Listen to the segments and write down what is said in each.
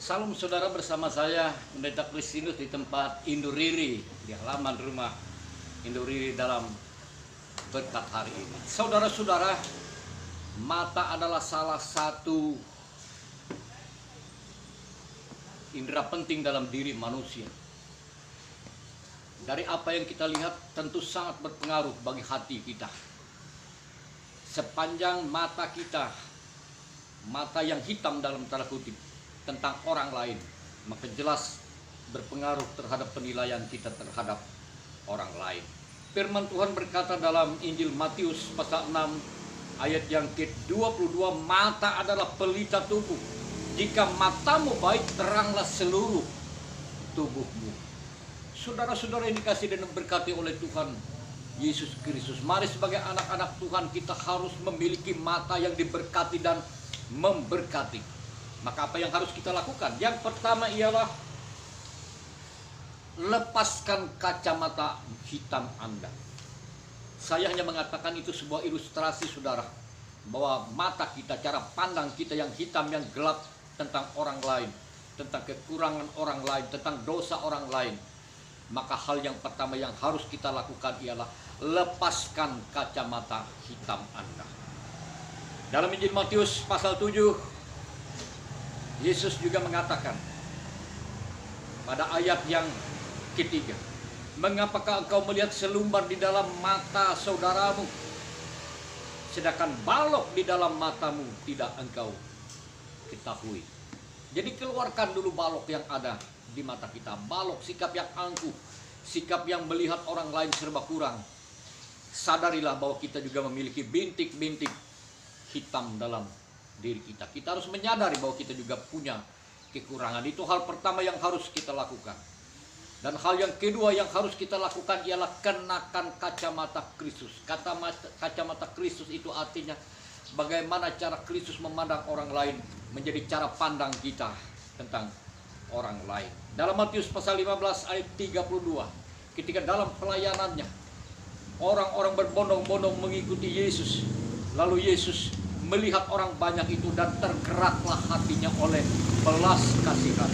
Salam saudara, bersama saya Pendeta Kristinus di tempat Induriri, di halaman rumah Induriri dalam berkat hari ini. Saudara-saudara, mata adalah salah satu indera penting dalam diri manusia. Dari apa yang kita lihat tentu sangat berpengaruh bagi hati kita. Sepanjang mata kita, mata yang hitam dalam tanda kutip, tentang orang lain, maka jelas berpengaruh terhadap penilaian kita terhadap orang lain. Firman Tuhan berkata dalam Injil Matius pasal 6 ayat yang ke-22, mata adalah pelita tubuh. Jika matamu baik, teranglah seluruh tubuhmu. Saudara-saudara yang dikasihi dan diberkati oleh Tuhan Yesus Kristus, mari sebagai anak-anak Tuhan kita harus memiliki mata yang diberkati dan memberkati. Maka apa yang harus kita lakukan? Yang pertama ialah lepaskan kacamata hitam Anda. Saya hanya mengatakan itu sebuah ilustrasi, saudara, bahwa mata kita, cara pandang kita yang hitam, yang gelap tentang orang lain, tentang kekurangan orang lain, tentang dosa orang lain. Maka hal yang pertama yang harus kita lakukan ialah lepaskan kacamata hitam Anda. Dalam Injil Matius pasal 7, Yesus juga mengatakan pada ayat yang ketiga, mengapakah engkau melihat selumbar di dalam mata saudaramu, sedangkan balok di dalam matamu tidak engkau ketahui. Jadi keluarkan dulu balok yang ada di mata kita, balok sikap yang angkuh, sikap yang melihat orang lain serba kurang. Sadarilah bahwa kita juga memiliki bintik-bintik hitam dalam diri kita. Kita harus menyadari bahwa kita juga punya kekurangan. Itu hal pertama yang harus kita lakukan. Dan hal yang kedua yang harus kita lakukan ialah kenakan kacamata Kristus. Kacamata Kristus itu artinya bagaimana cara Kristus memandang orang lain menjadi cara pandang kita tentang orang lain. Dalam Matius pasal 15 ayat 32, ketika dalam pelayanannya orang-orang berbondong-bondong mengikuti Yesus, lalu Yesus melihat orang banyak itu dan tergeraklah hatinya oleh belas kasihan.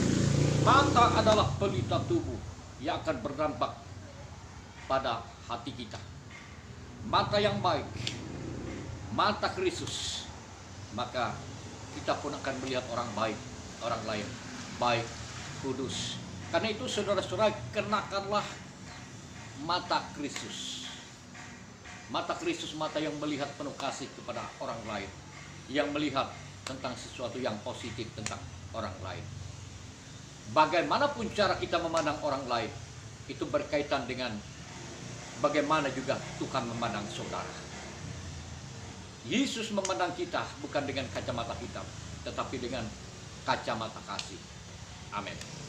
Mata adalah pelita tubuh yang akan berdampak pada hati kita. Mata yang baik, mata Kristus, maka kita pun akan melihat orang baik, orang lain baik, kudus. Karena itu saudara-saudara, kenakanlah mata Kristus. Mata Kristus, mata yang melihat penuh kasih kepada orang lain, yang melihat tentang sesuatu yang positif tentang orang lain. Bagaimanapun cara kita memandang orang lain, itu berkaitan dengan bagaimana juga Tuhan memandang saudara. Yesus memandang kita bukan dengan kacamata hitam, tetapi dengan kacamata kasih. Amin.